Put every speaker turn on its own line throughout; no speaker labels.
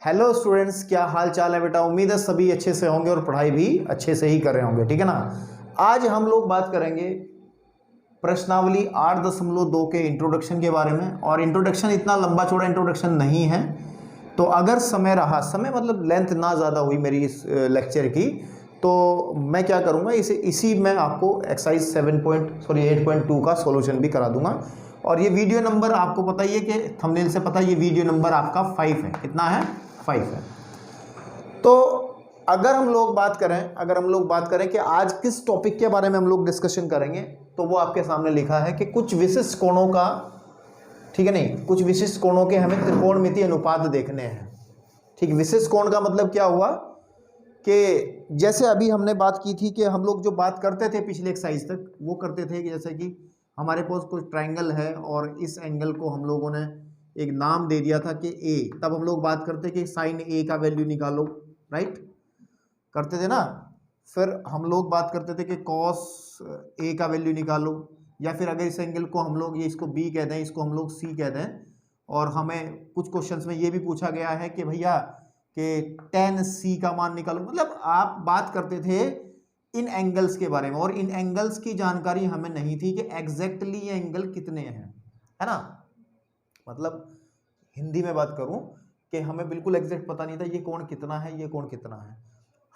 Hello students, क्या हाल चाल है बेटा। उम्मीद है सभी अच्छे से होंगे और पढ़ाई भी अच्छे से ही कर रहे होंगे, ठीक है ना। आज हम लोग बात करेंगे प्रश्नावली 8.2 के इंट्रोडक्शन के बारे में। और इंट्रोडक्शन इतना लंबा चौड़ा इंट्रोडक्शन नहीं है, तो अगर समय रहा, समय मतलब लेंथ ना ज़्यादा हुई मेरी इस लेक्चर की, तो मैं क्या करूँगा, इसी में आपको एक्सरसाइज 8.2 का सॉल्यूशन भी करा दूंगा। और ये वीडियो नंबर आपको पता ही है कि थंबनेल से पता है, ये वीडियो नंबर आपका 5 है। कितना है? 5 है। तो अगर हम लोग बात करें कि आज किस टॉपिक के बारे में हम लोग डिस्कशन करेंगे, तो वो आपके सामने लिखा है कि कुछ विशिष्ट कोणों का, ठीक है नहीं, कुछ विशिष्ट कोणों के हमें त्रिकोणमितीय अनुपात देखने हैं। ठीक, विशिष्ट कोण का मतलब क्या हुआ कि जैसे अभी हमने बात की थी कि हम लोग जो बात करते थे पिछले एक्सरसाइज तक, वो करते थे कि जैसे कि हमारे पास कोई ट्रायंगल है और इस एंगल को हम लोगों ने एक नाम दे दिया था कि ए। तब हम लोग बात करते कि साइन ए का वैल्यू निकालो, राइट, करते थे ना। फिर हम लोग बात करते थे कि कॉस ए का वैल्यू निकालो, या फिर अगर इस एंगल को हम लोग, ये इसको बी कहते हैं, इसको हम लोग सी कहते हैं, और हमें कुछ क्वेश्चंस में ये भी पूछा गया है कि भैया कि tan सी का मान निकालो। मतलब आप बात करते थे इन एंगल्स के बारे में, और इन एंगल्स की जानकारी हमें नहीं थी कि एग्जैक्टली ये एंगल कितने हैं, है ना। मतलब हिंदी में बात करूं कि हमें बिल्कुल एग्जैक्ट पता नहीं था ये कोण कितना है, ये कोण कितना है।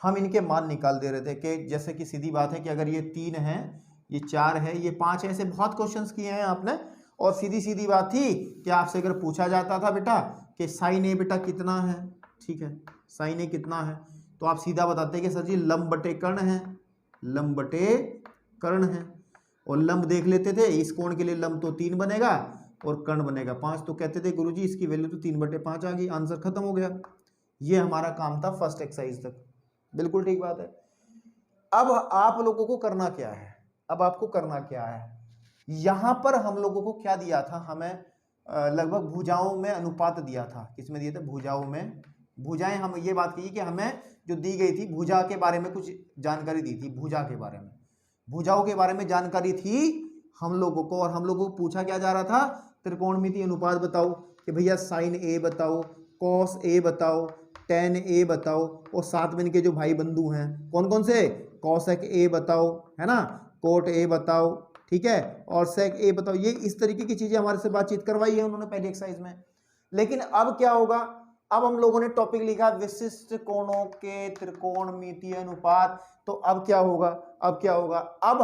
हम इनके मान निकाल दे रहे थे कि जैसे कि सीधी बात है कि अगर ये 3 है, ये 4 है, ये 5 है, ऐसे बहुत क्वेश्चंस किए हैं आपने। और सीधी सीधी बात थी कि आपसे अगर पूछा जाता था बेटा कि साइन ए बेटा कितना है, ठीक है, साइन ए कितना है, तो आप सीधा बताते कि सर जी लंब बटे कर्ण है, लंब बटे कर्ण है। और लंब देख लेते थे, इस कोण के लिए लंब तो 3 बनेगा और कर्ण बनेगा 5, तो कहते थे गुरुजी इसकी वैल्यू तो 3/5 आ गई, आंसर खत्म हो गया। ये हमारा काम था फर्स्ट एक्सरसाइज तक। बिल्कुल ठीक बात है। अब आप लोगों को करना क्या है, अब आपको करना क्या है, यहां पर हम लोगों को क्या दिया था, हमें लगभग भुजाओं में अनुपात दिया था। किसमें दिए थे? भुजाओं में। भुजाएं, हम ये बात की कि हमें जो दी गई थी भुजा के बारे में कुछ जानकारी दी थी, भुजा के बारे में, भुजाओं के बारे में जानकारी थी हम लोगों को। और हम लोगों को पूछा क्या जा रहा था, त्रिकोणमितीय अनुपात बताओ, कि भैया साइन ए बताओ, कॉस ए बताओ, टेन ए बताओ, और साथ में इनके जो भाई बंधु हैं कौन कौन से, कॉसेक ए बताओ, है ना, कोट ए बताओ, ठीक है, और सेक ए बताओ। ये इस तरीके की चीजें हमारे से बातचीत करवाई है उन्होंने पहली एक्सरसाइज में। लेकिन अब क्या होगा, अब हम लोगों ने टॉपिक लिखा विशिष्ट कोणों के त्रिकोणमितीय अनुपात। तो अब क्या होगा, अब क्या होगा, अब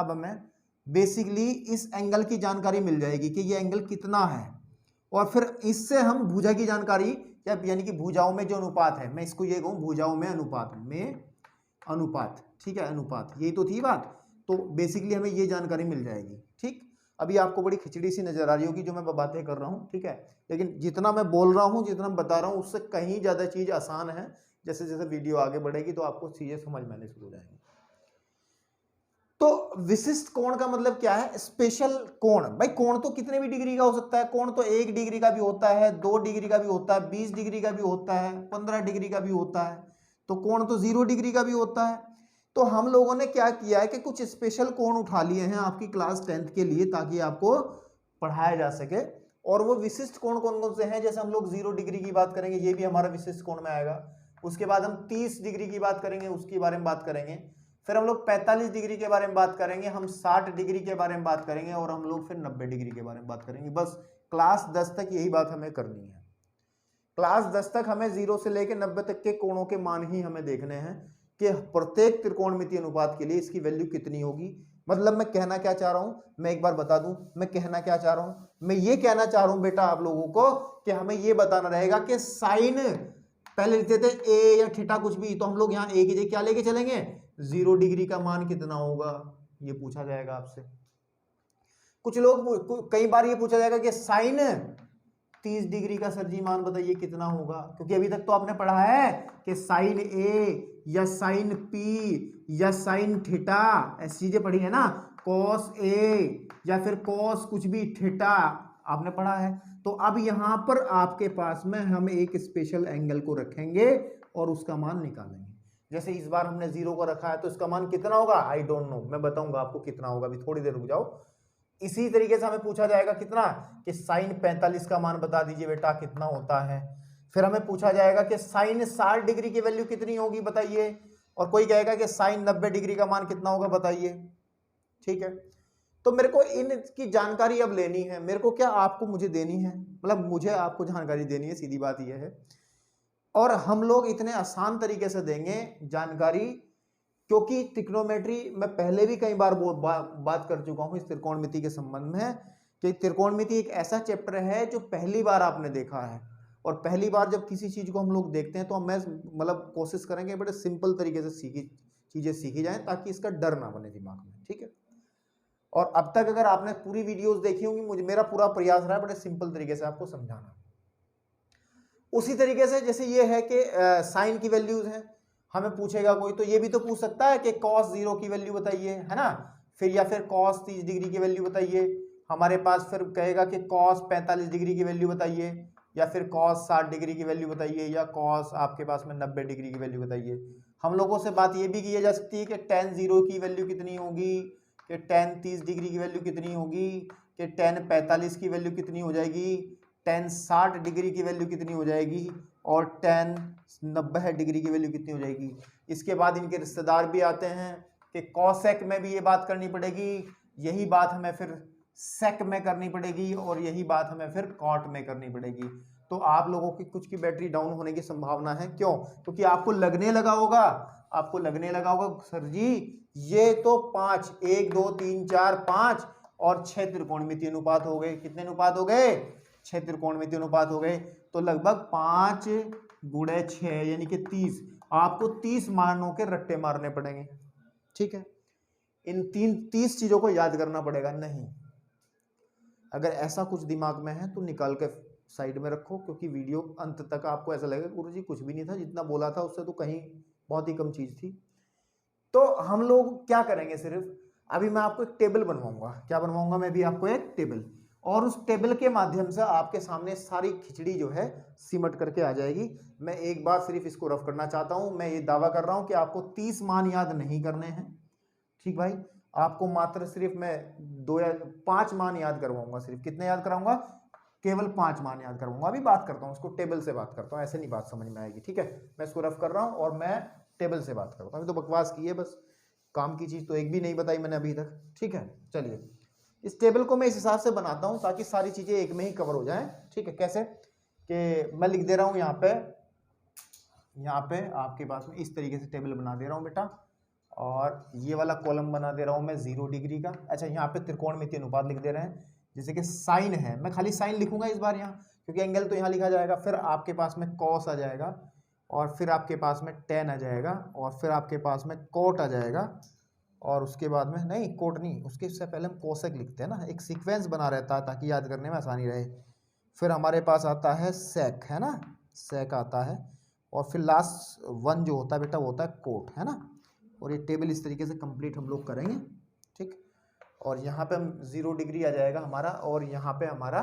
हमें बेसिकली इस एंगल की जानकारी मिल जाएगी कि ये एंगल कितना है, और फिर इससे हम भुजा की जानकारी, यानी कि भुजाओं में जो अनुपात है, मैं इसको ये कहूं भुजाओं में अनुपात, ठीक है, अनुपात, यही तो थी बात। तो बेसिकली हमें ये जानकारी मिल जाएगी। ठीक, अभी आपको बड़ी खिचड़ी सी नजर आ रही होगी जो मैं बातें कर रहा हूँ, ठीक है, लेकिन जितना मैं बोल रहा हूँ, जितना मैं बता रहा हूँ, उससे कहीं ज्यादा चीज आसान है। जैसे जैसे वीडियो आगे बढ़ेगी तो आपको चीजें समझ में आने शुरू हो जाएंगी। तो विशिष्ट कोण का मतलब क्या है? स्पेशल कोण। भाई कोण तो कितने भी डिग्री का हो सकता है, कोण तो 1 डिग्री का भी होता है, 2 डिग्री का भी होता है, 20 डिग्री का भी होता है, 15 डिग्री का भी होता है। तो कोण तो 0 डिग्री का भी होता है। तो हम लोगों ने क्या किया है कि कुछ स्पेशल कोण उठा लिए हैं आपकी क्लास 10th के लिए, ताकि आपको पढ़ाया जा सके। और वो विशिष्ट कोण कौन कौन से हैं? जैसे हम लोग 0 डिग्री की बात करेंगे, ये भी हमारा विशिष्ट कोण में आएगा। उसके बाद हम 30 डिग्री की बात करेंगे, उसके बारे में बात करेंगे। फिर हम लोग 45 डिग्री के बारे में बात करेंगे, हम 60 डिग्री के बारे में बात करेंगे, और हम लोग फिर 90 डिग्री के बारे में बात करेंगे। बस क्लास 10 तक यही बात हमें करनी है। क्लास 10 तक हमें 0 से लेकर 90 तक के कोणों के मान ही हमें देखने हैं कि प्रत्येक त्रिकोणमितीय अनुपात के लिए इसकी वैल्यू कितनी होगी। मतलब मैं कहना क्या चाह रहा हूं, मैं एक बार बता दूं, मैं कहना क्या चाह रहा हूं। मैं ये कहना चाह रहा हूं बेटा आप लोगों को कि हमें ये बताना रहेगा कि साइन, पहले लिखते थे ए या थीटा कुछ भी, तो हम लोग यहाँ ए की जगह क्या लेके चलेंगे, 0 डिग्री का मान कितना होगा, ये पूछा जाएगा आपसे। कुछ लोग, कई बार ये पूछा जाएगा कि साइन 30 डिग्री का सर जी मान बताइए कितना होगा, क्योंकि अभी तक तो आपने पढ़ा है कि साइन ए या साइन पी या साइन थीटा, ऐसी चीजें पढ़ी है ना, कॉस ए या फिर कॉस कुछ भी थीटा आपने पढ़ा है। तो अब यहां पर आपके पास में हम एक स्पेशल एंगल को रखेंगे और उसका मान निकालेंगे। जैसे इस बार हमने 0 को रखा है, तो इसका मान कितना होगा, आई डोंट नो, मैं बताऊंगा आपको कितना होगा, अभी थोड़ी देर रुक जाओ। इसी तरीके से हमें पूछा जाएगा कितना, कि साइन 45 का मान बता दीजिए बेटा कितना होता है। फिर हमें पूछा जाएगा कि साइन 60 डिग्री की वैल्यू कितनी होगी बताइए, और कोई कहेगा कि साइन 90 डिग्री का मान कितना होगा बताइए। ठीक है, तो मेरे को इनकी जानकारी अब लेनी है, मेरे को क्या आपको मुझे देनी है, मतलब मुझे आपको जानकारी देनी है, सीधी बात यह है। और हम लोग इतने आसान तरीके से देंगे जानकारी, क्योंकि त्रिकोणमिति मैं पहले भी कई बार बात कर चुका हूं इस त्रिकोणमिति के संबंध में, कि त्रिकोणमिति एक ऐसा चैप्टर है जो पहली बार आपने देखा है, और पहली बार जब किसी चीज को हम लोग देखते हैं तो मैं मतलब कोशिश करेंगे बड़े सिंपल तरीके से चीजें सीखी जाएं, ताकि इसका डर ना बने दिमाग में। ठीक है, और अब तक अगर आपने पूरी वीडियोस देखी होंगी, मेरा पूरा प्रयास रहा है बड़े सिंपल तरीके से आपको समझाना। उसी तरीके से जैसे ये है कि साइन की वैल्यूज हैं, हमें पूछेगा कोई तो ये भी तो पूछ सकता है कि cos 0 की वैल्यू बताइए, है ना, फिर या फिर cos 30 डिग्री की वैल्यू बताइए। हमारे पास फिर कहेगा कि cos 45 डिग्री की वैल्यू बताइए, या फिर cos 60 डिग्री की वैल्यू बताइए, या cos आपके पास में 90 डिग्री की वैल्यू बताइए। हम लोगों से बात ये भी की जा सकती है कि tan 0 की वैल्यू कितनी होगी, कि tan 30 डिग्री की वैल्यू कितनी होगी, कि tan 45 की वैल्यू कितनी हो जाएगी, tan 60 डिग्री की वैल्यू कितनी हो जाएगी, और tan 90 डिग्री की वैल्यू कितनी हो जाएगी। इसके बाद इनके रिश्तेदार भी आते हैं कि कॉसेक में भी ये बात करनी पड़ेगी, यही बात हमें फिर सेक में करनी पड़ेगी, और यही बात हमें फिर कॉट में करनी पड़ेगी। तो आप लोगों की कुछ की बैटरी डाउन होने की संभावना है, क्यों? क्योंकि आपको लगने लगा होगा सर जी ये तो 5 1 2 3 4 5 और 6 त्रिकोणमितीय अनुपात हो गए। कितने अनुपात हो गए? 6 त्रिकोणमितीय अनुपात हो गए। तो लगभग 5 गुणे 6 यानी कि 30, आपको 30 मानों के रट्टे मारने पड़ेंगे। ठीक है, इन 30 चीजों को याद करना पड़ेगा। नहीं, अगर ऐसा कुछ दिमाग में है तो निकाल के साइड में रखो, क्योंकि वीडियो अंत तक आपको ऐसा लगेगा गुरुजी कुछ भी नहीं था, जितना बोला था उससे तो कहीं बहुत ही कम चीज थी। तो हम लोग क्या करेंगे, सिर्फ अभी मैं आपको एक टेबल बनवाऊंगा। क्या बनवाऊंगा मैं भी आपको? एक टेबल, और उस टेबल के माध्यम से आपके सामने सारी खिचड़ी जो है सिमट करके आ जाएगी। मैं एक बार सिर्फ इसको रफ करना चाहता हूं। मैं ये दावा कर रहा हूं कि आपको 30 मान याद नहीं करने हैं। ठीक भाई, आपको मात्र सिर्फ मैं 2 या 5 मान याद करवाऊंगा। सिर्फ कितने याद कराऊंगा? केवल 5 मान याद करवाऊंगा। अभी बात करता हूं, इसको टेबल से बात करता हूं, ऐसे नहीं बात समझ में आएगी। ठीक है, मैं इसको रफ कर रहा हूं और मैं टेबल से बात करता हूं। तो बकवास की है, बस काम की चीज तो एक भी नहीं बताई मैंने अभी तक। ठीक है, चलिए इस टेबल को मैं इस हिसाब से बनाता हूं ताकि सारी चीजें एक में ही कवर हो जाएं। ठीक है, कैसे कि मैं लिख दे रहा हूं यहाँ पे आपके पास में इस तरीके से टेबल बना दे रहा हूं बेटा, और ये वाला कॉलम बना दे रहा हूं मैं 0 डिग्री का। अच्छा, यहाँ पे त्रिकोणमितीय अनुपात लिख दे रहे हैं, जैसे कि साइन है, मैं खाली साइन लिखूंगा इस बार यहाँ, क्योंकि एंगल तो यहाँ लिखा जाएगा। फिर आपके पास में कॉस आ जाएगा, और फिर आपके पास में टेन आ जाएगा, और फिर आपके पास में कोट आ जाएगा, और उसके बाद में नहीं, कोट नहीं, उसके से पहले हम कोसेक लिखते हैं ना, एक सीक्वेंस बना रहता है ताकि याद करने में आसानी रहे। फिर हमारे पास आता है सेक, है ना, सेक आता है, और फिर लास्ट वन जो होता है बेटा वो होता है कोट, है ना। और ये टेबल इस तरीके से कंप्लीट हम लोग करेंगे। ठीक, और यहाँ पे हम 0 डिग्री आ जाएगा हमारा, और यहाँ पे हमारा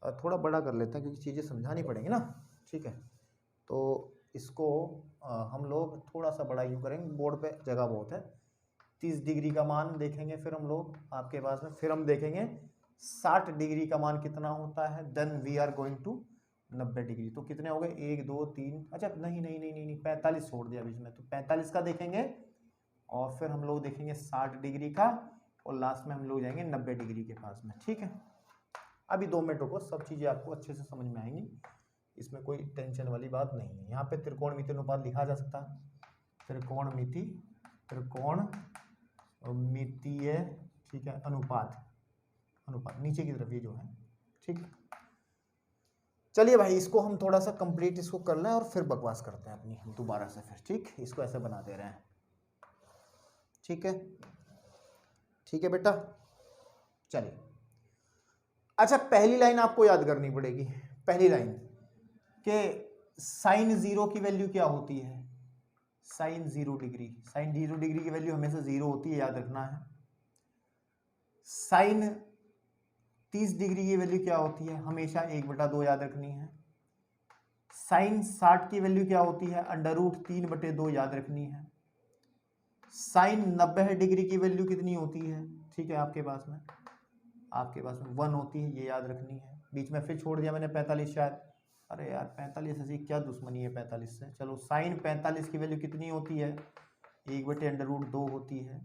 थोड़ा बड़ा कर लेते हैं क्योंकि चीज़ें समझानी पड़ेंगी ना। ठीक है, तो इसको हम लोग थोड़ा सा बड़ा यूँ करेंगे, बोर्ड पे जगह बहुत है। 30 डिग्री का मान देखेंगे फिर हम लोग आपके पास में, फिर हम देखेंगे 60 डिग्री का मान कितना होता है, then we are going to 90 degree. तो कितने हो गए? 1 2 3, अच्छा नहीं 45 छोड़ दिया बीच में, तो 45 का देखेंगे, और फिर हम लोग देखेंगे 60 डिग्री का, और लास्ट में हम लोग जाएंगे 90 डिग्री के पास में। ठीक है, अभी 2 मिनट रुको, सब चीज़ें आपको अच्छे से समझ में आएंगी, इसमें कोई टेंशन वाली बात नहीं है। यहाँ पे त्रिकोणमितीय अनुपात लिखा जा सकता है, त्रिकोणमितीय, ठीक है, अनुपात नीचे की तरफ ये जो है। ठीक है, चलिए भाई इसको हम थोड़ा सा कंप्लीट इसको कर लें और फिर बकवास करते हैं अपनी दोबारा से फिर। ठीक, इसको ऐसे बना दे रहे हैं। ठीक है बेटा, चलिए। अच्छा, पहली लाइन आपको याद करनी पड़ेगी। पहली लाइन के साइन 0 की वैल्यू क्या होती है? साइन 0 डिग्री, साइन 0 डिग्री की वैल्यू हमेशा 0 होती है, याद रखना है। साइन 30 डिग्री की वैल्यू क्या होती है? हमेशा 1/2 याद रखनी है। साइन 60 की वैल्यू क्या होती है? √3/2 याद रखनी है। साइन 90 डिग्री की वैल्यू कितनी होती है? ठीक है, आपके पास में 1 होती है, ये याद रखनी है। बीच में फिर छोड़ दिया मैंने 45 शायद, अरे यार 45 ऐसी क्या दुश्मनी है 45 से। चलो साइन 45 की वैल्यू कितनी होती है, 1/√2 होती है।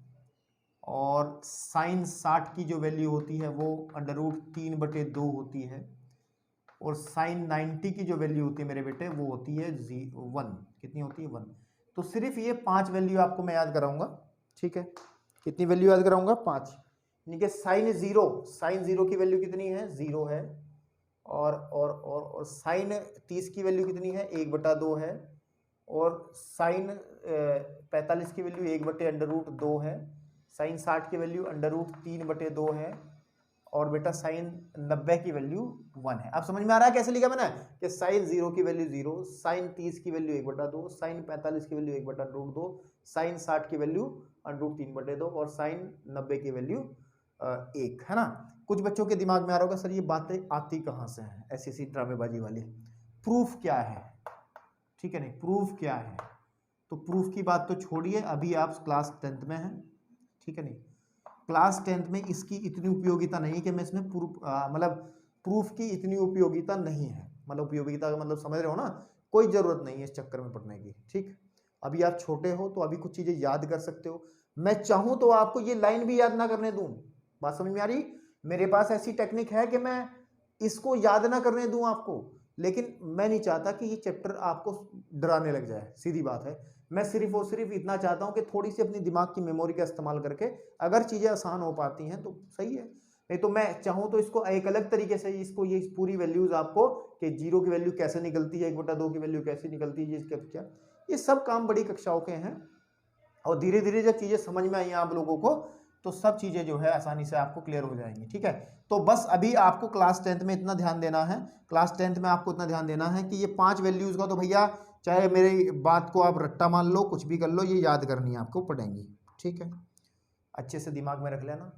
और साइन 60 की जो वैल्यू होती है वो √3/2 होती है। और साइन 90 की जो वैल्यू होती है मेरे बेटे वो होती है 1। कितनी होती है 1। तो सिर्फ ये 5 वैल्यू आपको मैं याद कराऊंगा, ठीक है। कितनी वैल्यू याद कराऊंगा, 5। यानी कि साइन 0 की वैल्यू कितनी है, 0 है। और साइन 30 की वैल्यू कितनी है, 1/2 है। और साइन 45 की वैल्यू 1/√2 है। साइन 60 की वैल्यू √3/2 है। और बेटा साइन 90 की वैल्यू 1 है। अब समझ में आ रहा है कैसे लिखा मैंने, कि साइन 0 की वैल्यू 0, साइन 30 की वैल्यू 1/2, साइन 45 की वैल्यू 1/√2, साइन 60 की वैल्यू √3/2 और साइन 90 की वैल्यू 1 है ना। कुछ बच्चों के दिमाग में आ रहा होगा सर ये बातें आती कहां से हैं, ऐसी ड्रामेबाजी वाली। प्रूफ क्या है, ठीक है, नहीं प्रूफ क्या है। तो प्रूफ की बात तो छोड़िए, अभी आप क्लास 10th में हैं, ठीक है नहीं। क्लास 10th में इसकी इतनी उपयोगिता नहीं कि मैं इसमें मतलब प्रूफ की इतनी उपयोगिता नहीं है, मतलब उपयोगिता का मतलब समझ रहे हो ना, कोई जरूरत नहीं है इस चक्कर में पढ़ने की, ठीक। अभी आप छोटे हो तो अभी कुछ चीजें याद कर सकते हो। मैं चाहूं तो आपको ये लाइन भी याद ना करने दूं, बात समझ में आ रही। मेरे पास ऐसी टेक्निक है कि मैं इसको याद ना करने दूं आपको, लेकिन मैं नहीं चाहता कि ये चैप्टर आपको डराने लग जाए, सीधी बात है। मैं सिर्फ और सिर्फ इतना चाहता हूं कि थोड़ी सी अपनी दिमाग की मेमोरी का इस्तेमाल करके अगर चीजें आसान हो पाती हैं तो सही है, नहीं तो मैं चाहूं तो इसको एक अलग तरीके से इसको ये पूरी वैल्यूज आपको कि 0 की वैल्यू कैसे निकलती है, 1/2 की वैल्यू कैसे निकलती है, इसके क्या, ये सब काम बड़ी कक्षाओं के हैं। और धीरे धीरे जब चीजें समझ में आई आप लोगों को तो सब चीजें जो है आसानी से आपको क्लियर हो जाएंगी, ठीक है। तो बस अभी आपको क्लास 10th में इतना ध्यान देना है, क्लास 10th में आपको इतना ध्यान देना है कि ये 5 वैल्यूज का तो भैया चाहे मेरी बात को आप रट्टा मान लो कुछ भी कर लो, ये याद करनी है आपको, पढ़ेंगी, ठीक है। अच्छे से दिमाग में रख लेना।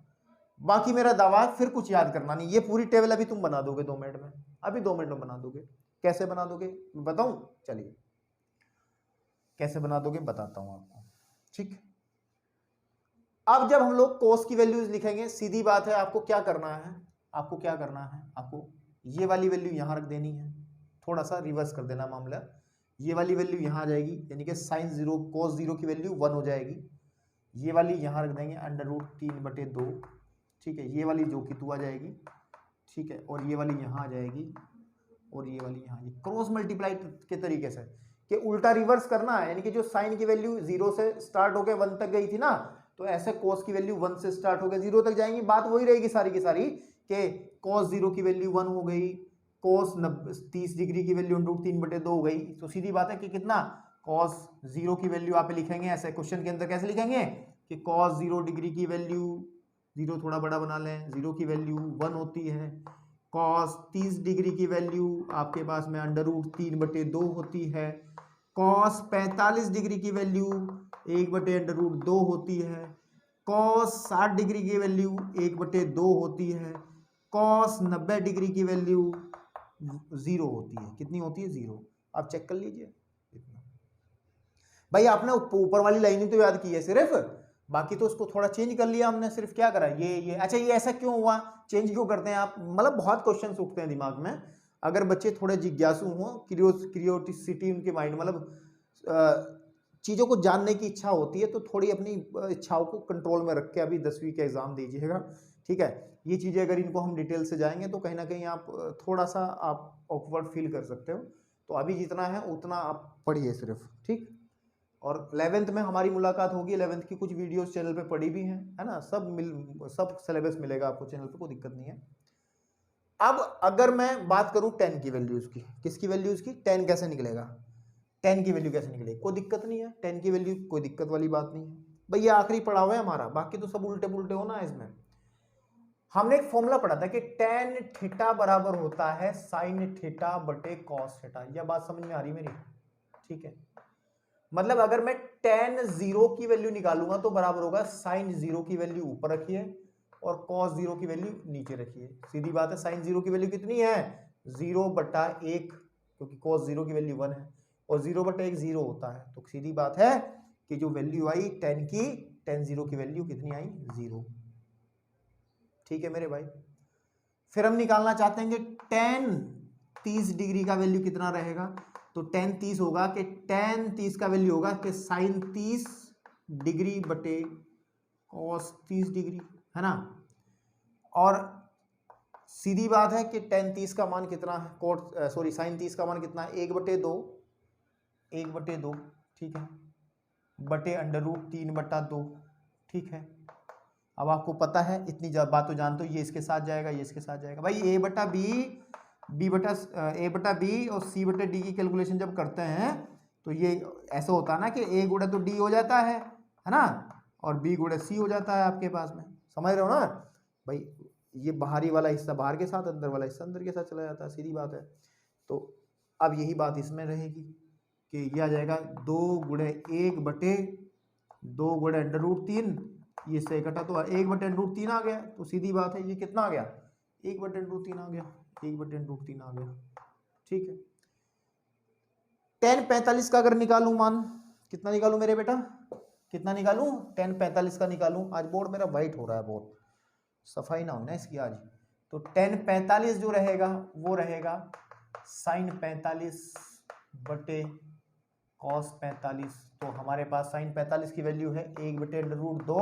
बाकी मेरा दावा फिर कुछ याद करना नहीं, ये पूरी टेबल अभी तुम बना दोगे 2 मिनट में, अभी 2 मिनट में बना दोगे। कैसे बना दोगे बताऊं, चलिए कैसे बना दोगे बताता हूं आपको, ठीक। अब जब हम लोग कोस की वैल्यूज लिखेंगे, सीधी बात है, आपको क्या करना है, आपको क्या करना है, आपको ये वाली वैल्यू यहां रख देनी है, थोड़ा सा रिवर्स कर देना मामला। ये वाली वैल्यू यहां आ जाएगी, यानी कि साइन 0 कोस 0 की वैल्यू 1 हो जाएगी। ये वाली यहां रख देंगे √3/2, ठीक है। ये वाली जो कि 2 आ जाएगी, ठीक है। और ये वाली यहां आ जाएगी और ये वाली यहाँ, क्रॉस मल्टीप्लाई के तरीके से कि उल्टा रिवर्स करना है, यानी कि जो साइन की वैल्यू 0 से स्टार्ट होकर 1 तक गई थी ना, तो ऐसे कोस की वैल्यू 1 से स्टार्ट होकर 0 तक जाएंगी। बात वही रहेगी सारी की सारी कि कोस 0 की वैल्यू 1 हो गई, कोस 30 डिग्री की वैल्यू √3/2 हो गई। तो सीधी बात है कि कितना, कॉस 0 की वैल्यू आप लिखेंगे ऐसे क्वेश्चन के अंदर कैसे लिखेंगे कि कॉस 0 डिग्री की वैल्यू, 0 थोड़ा बड़ा बना लें, 0 की वैल्यू 1 होती है। कॉस 30 डिग्री की वैल्यू आपके पास में √3/2 होती है। कॉस 45 डिग्री की वैल्यू 1/√2 होती है। कॉस 60 डिग्री की वैल्यू 1/2 होती है। कॉस 90 डिग्री की वैल्यू 0 होती है। कितनी होती है, 0। आप चेक कर लीजिए इतना। भाई आपने ऊपर वाली लाइन ही तो याद की है सिर्फ, बाकी तो उसको थोड़ा चेंज कर लिया हमने, सिर्फ क्या करा ये अच्छा ये ऐसा क्यों हुआ, चेंज क्यों करते हैं आप, मतलब बहुत क्वेश्चन उठते हैं दिमाग में। अगर बच्चे थोड़े जिज्ञासु हों, क्यूरियोसिटी उनके माइंड, मतलब चीज़ों को जानने की इच्छा होती है, तो थोड़ी अपनी इच्छाओं को कंट्रोल में रख के अभी 10वीं का एग्जाम दीजिएगा, ठीक है। ये चीज़ें अगर इनको हम डिटेल से जाएंगे तो कहीं ना कहीं आप थोड़ा सा आप ऑकवर्ड फील कर सकते हो। तो अभी जितना है उतना आप पढ़िए सिर्फ, ठीक। और 11th में हमारी मुलाकात होगी, 11th की कुछ वीडियोस चैनल पे पड़ी भी हैं, है ना, सब सिलेबस मिलेगा आपको चैनल पे, कोई दिक्कत नहीं है। अब अगर मैं बात करूं 10 की वैल्यूज की, किसकी वैल्यूज की, 10 कैसे निकलेगा, 10 की वैल्यू कैसे निकलेगी, कोई दिक्कत नहीं है, 10 की वैल्यू कोई दिक्कत वाली बात नहीं है भैया, आखिरी पढ़ावा है हमारा, बाकी तो सब उल्टे पुल्टे हो ना। इसमें हमने एक फॉर्मूला पढ़ा था कि tan थीटा बराबर होता है sin थीटा बटे cos थीटा। यह बात समझ में आ रही मेरी, ठीक है। मतलब अगर मैं tan 0 की वैल्यू निकालूंगा तो बराबर होगा sin 0 की वैल्यू ऊपर रखिए और cos 0 की वैल्यू नीचे रखिए। सीधी बात है, sin 0 की वैल्यू कितनी है, 0/1, क्योंकि cos 0 की वैल्यू 1 है और 0/1 0 होता है। तो सीधी बात है कि जो वैल्यू आई tan 0 की वैल्यू कितनी आई, 0, ठीक है मेरे भाई। फिर हम निकालना चाहते हैं कि tan 30 डिग्री का वैल्यू कितना रहेगा, तो tan 30 होगा कि tan 30 का वैल्यू होगा कि sin 30 डिग्री बटे cos 30 डिग्री, है ना। और सीधी बात है कि tan 30 का मान कितना है, sin 30 का मान कितना है, 1/2, 1/2, ठीक है, बटे √3/2, ठीक है। अब आपको पता है, इतनी बात तो जानते हो, ये इसके साथ जाएगा, ये इसके साथ जाएगा भाई। a बटा b और c बटे d की कैलकुलेशन जब करते हैं तो ये ऐसा होता है ना कि a गुणा तो d हो जाता है ना, और b गुणा c हो जाता है आपके पास में, समझ रहे हो ना भाई। ये बाहरी वाला हिस्सा बाहर के साथ, अंदर वाला हिस्सा अंदर के साथ चला जाता है, सीधी बात है। तो अब यही बात इसमें रहेगी कि ये आ जाएगा 2 गुणे 1/2 गुणे √3, ये से घटा तो 1/√3 आ गया। तो सीधी बात है, ये कितना आ गया, 1/√3 आ गया, 1/√3 आ गया, ठीक है। tan 45 का अगर निकालूं मान, कितना निकालूं मेरे बेटा, कितना निकालूं, tan 45 का निकालूं। आज बोर्ड मेरा वाइट हो रहा है, बहुत सफाई ना हो ना इसकी आज। तो tan 45 जो रहेगा वो रहेगा sin 45 बटे cos 45। तो हमारे पास sin 45 की वैल्यू है 1/√2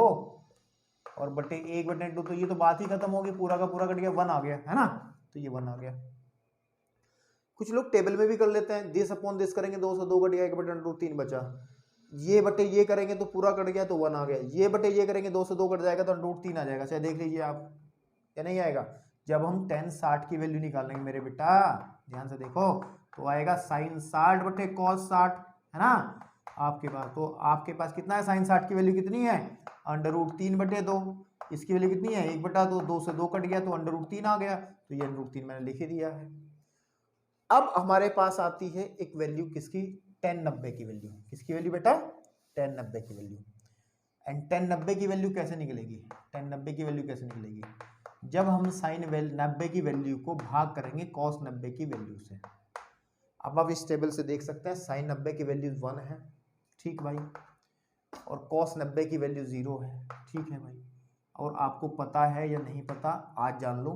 और बटे 1/2, तो ये तो बात ही खत्म होगी, पूरा का पूरा कट गया, 1 आ गया, है ना। तो ये 1 आ गया। कुछ लोग टेबल में भी कर लेते हैं, दिस अपॉन दिस करेंगे 2 से 2 कट गया, 1/√3 बचा, ये बटे ये करेंगे तो पूरा कट गया तो 1 आ गया, ये बटे ये करेंगे 2 से 2 कट जाएगा तो √3 आ जाएगा। चाहे देख लीजिए आप, या नहीं आएगा। जब हम tan 60 की वैल्यू निकालेंगे मेरे बेटा, ध्यान से देखो, तो आएगा sin 60 बटे cos 60, है ना आपके पास। तो आपके पास कितना है, sin 60 की वैल्यू कितनी है, √3/2, इसकी वैल्यू कितनी है, 1/2, 2 से 2 कट गया तो √3 आ गया। तो ये √3 मैंने लिख ही दिया है। अब हमारे पास आती है एक वैल्यू किसकी, tan 90 की वैल्यू। किसकी वैल्यू बेटा, tan 90 की वैल्यू। एंड tan 90 की वैल्यू कैसे निकलेगी, tan 90 की वैल्यू कैसे निकलेगी, जब हम sin 90 की वैल्यू को भाग करेंगे cos 90 की वैल्यू से। अब आप इस टेबल से देख सकते हैं sin 90 की वैल्यू 1 है, ठीक भाई, और cos 90 की वैल्यू 0 है, ठीक है भाई। और आपको पता है या नहीं पता, आज जान लो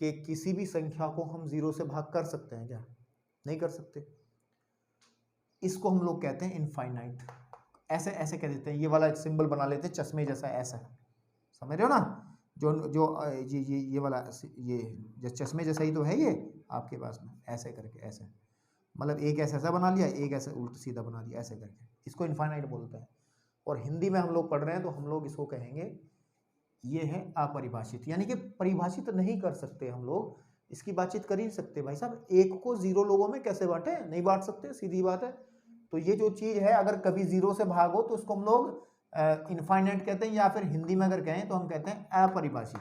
कि किसी भी संख्या को हम 0 से भाग कर सकते हैं क्या, नहीं कर सकते। इसको हम लोग कहते हैं इनफाइनाइट। ऐसे ऐसे कह देते हैं, ये वाला एक सिंबल बना लेते हैं चश्मे जैसा, ऐसा, समझ रहे हो ना, जो जो ये वाला, ये जो चश्मे जैसा ही तो है ये आपके पास में, ऐसे करके, ऐसे मतलब एक ऐसा बना लिया, एक ऐसे उल्टा सीधा बना दिया, ऐसे करके, इसको इनफाइनाइट बोलते हैं। और हिंदी में हम लोग पढ़ रहे हैं तो हम लोग इसको कहेंगे ये है अपरिभाषित, यानी कि परिभाषित नहीं कर सकते हम लोग, इसकी बातचीत कर ही नहीं सकते। भाई साहब, एक को 0 लोगों में कैसे बांटे, नहीं बांट सकते, सीधी बात है। तो ये जो चीज़ है, अगर कभी 0 से भागो तो उसको हम लोग इनफाइनाइट कहते हैं, या फिर हिंदी में अगर कहें तो हम कहते हैं अपरिभाषित।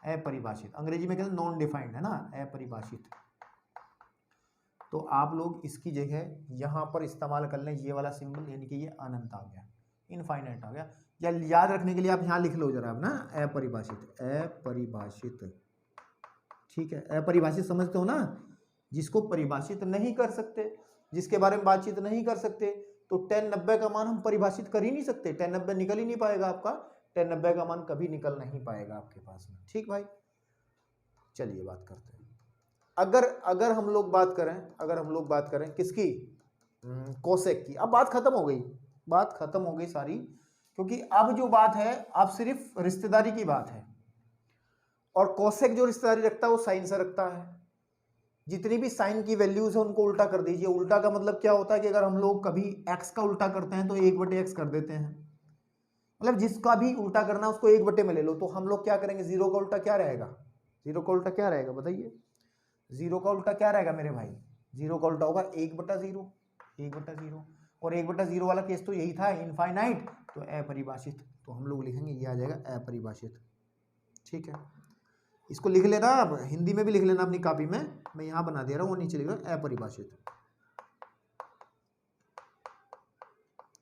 अपरिभाषित अंग्रेजी में कहते हैं नॉन डिफाइंड, है ना, अपरिभाषित। तो आप लोग इसकी जगह यहाँ पर इस्तेमाल कर लें ये वाला सिंबल, यानी कि ये अनंत आ गया, इनफाइनाइट आ गया। या याद रखने के लिए आप यहाँ लिख लो जरा अब ना, अपरिभाषित, अपरिभाषित, ठीक है। अपरिभाषित समझते हो ना, जिसको परिभाषित नहीं कर सकते, जिसके बारे में बातचीत नहीं कर सकते। तो tan 90 का मान हम परिभाषित कर ही नहीं सकते, tan 90 निकल ही नहीं पाएगा आपका, tan 90 का मान कभी निकल नहीं पाएगा आपके पास में, ठीक भाई। चलिए बात करते हैं, अगर हम लोग बात करें, अगर हम लोग बात करें किसकी, कोसेक की। अब बात खत्म हो गई, बात खत्म हो गई सारी, क्योंकि अब जो बात है अब सिर्फ रिश्तेदारी की बात है। और कोसेक जो रिश्तेदारी रखता है वो साइन से रखता है। जितनी भी साइन की वैल्यूज है उनको उल्टा कर दीजिए। उल्टा का मतलब क्या होता है कि अगर हम लोग कभी x का उल्टा करते हैं तो 1/x कर देते हैं, मतलब जिसका भी उल्टा करना है उसको 1/, में ले लो। तो हम लोग क्या करेंगे, 0 का उल्टा क्या रहेगा, 0 का उल्टा क्या रहेगा बताइए, 0 का उल्टा क्या रहेगा मेरे भाई, 0 का उल्टा होगा 1/0, 1/0। और 1/0 वाला केस तो यही था, इनफाइनाइट, तो अपरिभाषित। तो हम लोग लिखेंगे ये आ जाएगा अपरिभाषित, ठीक है। इसको लिख लेना, आप हिंदी में भी लिख लेना अपनी कॉपी में, मैं यहां बना दे रहा हूं, वो नीचे लिख रहा हूं अपरिभाषित,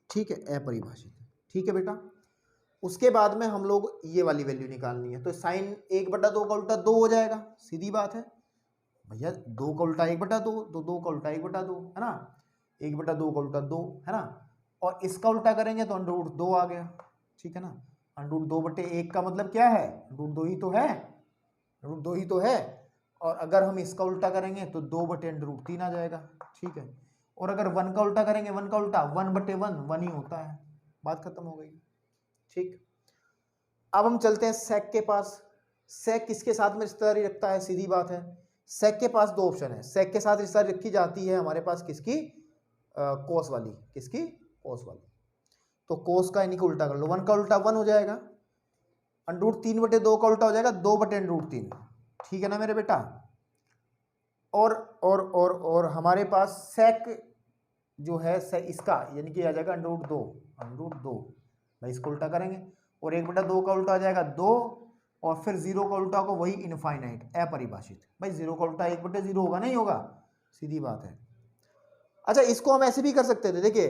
ठीक है, अपरिभाषित, ठीक है बेटा। उसके बाद में हम लोग ये वाली वैल्यू निकालनी है। तो साइन 1/2 का उल्टा 2 हो जाएगा, सीधी बात है भैया, 2 का उल्टा 1/2, तो 2 का उल्टा 1/2, है ना, 1/2 का उल्टा 2, है ना। और इसका उल्टा करेंगे तो √2 आ गया, ठीक है ना। √2/1 का मतलब क्या है, √2 ही तो है, √2 ही तो है। और अगर हम इसका उल्टा करेंगे तो 2/√3 आ जाएगा, ठीक है। और अगर 1 का उल्टा करेंगे, 1 का उल्टा 1/1 1 ही होता है, बात खत्म हो गई, ठीक। अब हम चलते हैं सेक के पास। सेक किसके साथ में रिश्तेदारी रखता है, सीधी बात है। सेक के पास दो ऑप्शन है, सेक के साथ रिश्तेदारी रखी जाती है हमारे पास किसकी, कोस वाली, किसकी, कोस वाली। तो कोस का इन्हीं को उल्टा कर लो, 1 का उल्टा 1 हो जाएगा, √3/2 का उल्टा हो जाएगा 2/√3, ठीक है ना मेरे बेटा। और हमारे पास सेक जो है इसका यानी कि आ जाएगा √2 भाई, इसको उल्टा करेंगे और 1/2 का उल्टा आ जाएगा 2, और फिर 0 का उल्टा को वही इनफाइनाइट, अपरिभाषित। भाई 0 का उल्टा 1/0 होगा, नहीं होगा, सीधी बात है। अच्छा, इसको हम ऐसे भी कर सकते थे, देखिए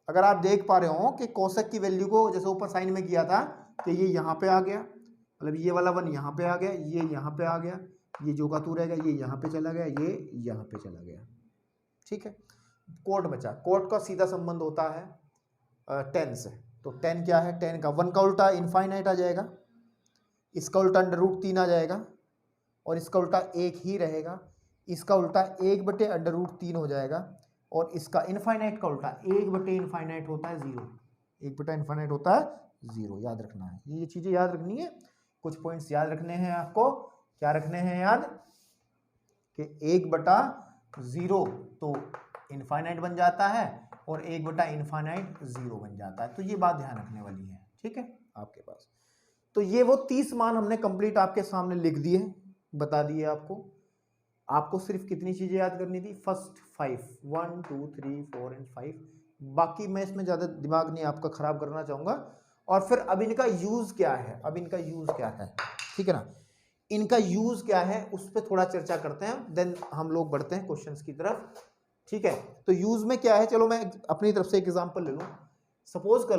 अगर आप देख पा रहे हो कि कोसेक की वैल्यू को जैसे ऊपर साइन में किया था कि ये यहाँ पे आ गया, मतलब ये वाला 1 यहाँ पे आ गया, ये यहाँ पे आ गया, ये जो का तू रहेगा, ये यहाँ पे चला गया, ये यहाँ पे चला गया, ठीक है। कोट बचा, कोट का सीधा संबंध होता है 10 से। तो 10 क्या है, 10 का 1 का उल्टा इनफाइनाइट आ जाएगा, इसका उल्टा √3 आ जाएगा, और इसका उल्टा 1 ही रहेगा, इसका उल्टा 1/√3 हो जाएगा, और इसका इनफाइनाइट का उल्टा 1/इनफाइनाइट होता है 0, 1/इनफाइनाइट होता है 0, याद रखना है, ये चीज़ें याद रखनी है, कुछ पॉइंट्स याद रखने हैं आपको। क्या रखने हैं याद, कि 1/0 तो इनफाइनाइट बन जाता है, और 1/इनफाइनाइट 0 बन जाता है। तो ये बात ध्यान रखने वाली है, ठीक है आपके पास। तो ये वो 30 मान हमने कंप्लीट आपके सामने लिख दिए, बता दिए आपको। आपको सिर्फ कितनी चीजें याद करनी थी, फर्स्ट 5, 1 2 3 4 एंड 5, बाकी मैं इसमें ज़्यादा दिमाग नहीं आपका ख़राब करना चाहूँगा। और फिर अब इनका यूज़ क्या है, अब इनका यूज़ क्या है, ठीक है ना, इनका यूज़ क्या है उस पर थोड़ा चर्चा करते हैं, देन हम लोग बढ़ते हैं क्वेश्चंस की तरफ, ठीक है। तो यूज़ में क्या है, चलो मैं अपनी तरफ से एक एग्जांपल ले लूँ। सपोज कर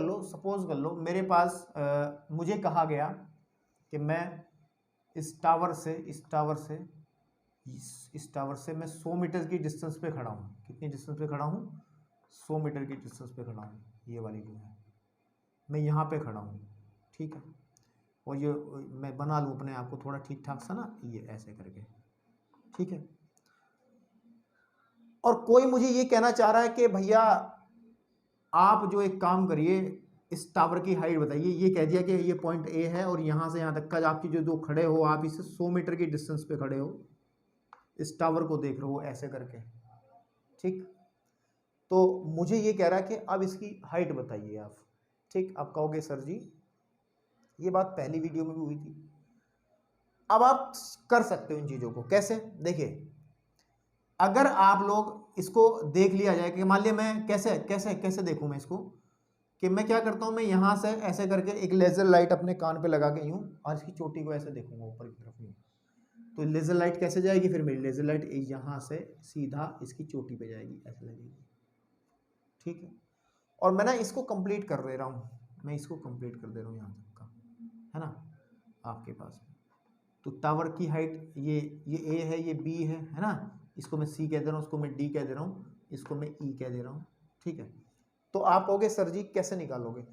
लो मेरे पास मुझे कहा गया कि मैं इस टावर से मैं 100 मीटर की डिस्टेंस पे खड़ा हूँ। कितनी डिस्टेंस पे खड़ा हूँ, 100 मीटर की डिस्टेंस पे खड़ा हूँ, ये वाली जो है मैं यहाँ पे खड़ा हूँ, ठीक है। और ये मैं बना लूँ अपने आप को थोड़ा ठीक ठाक सा ना, ये ऐसे करके, ठीक है। और कोई मुझे ये कहना चाह रहा है कि भैया आप जो एक काम करिए, इस टावर की हाइट बताइए। ये कह दिया कि ये पॉइंट ए है और यहाँ से यहाँ तक का आपकी जो खड़े हो, आप इससे 100 मीटर की डिस्टेंस पे खड़े हो, इस टावर को देख रहे हो ऐसे करके, ठीक। तो मुझे ये कह रहा है कि अब इसकी हाइट बताइए आप, ठीक। आप कहोगे सर जी ये बात पहली वीडियो में भी हुई थी। अब आप कर सकते हो इन चीज़ों को, कैसे, देखिए अगर आप लोग इसको देख लिया जाए कि मान लिया मैं कैसे कैसे कैसे देखूं मैं इसको, कि मैं क्या करता हूं, मैं यहां से ऐसे करके एक लेजर लाइट अपने कान पे लगा के यूं और इसकी चोटी को ऐसे देखूंगा ऊपर की तरफ यूं, तो लेजर लाइट कैसे जाएगी, फिर मेरी लेजर लाइट यहां से सीधा इसकी चोटी पे जाएगी, ऐसे लगेगी, ठीक है। और मैं ना इसको कंप्लीट कर दे रहा हूँ, मैं इसको कंप्लीट कर दे रहा हूँ यहाँ तक का, है ना आपके पास। तो टावर की हाइट ये ए है, ये बी है ना, इसको मैं सी कह दे रहा हूँ, इसको मैं डी कह दे रहा हूँ, इसको मैं ई कह दे रहा हूँ, ठीक है। तो आप कहोगे सर जी कैसे निकालोगे,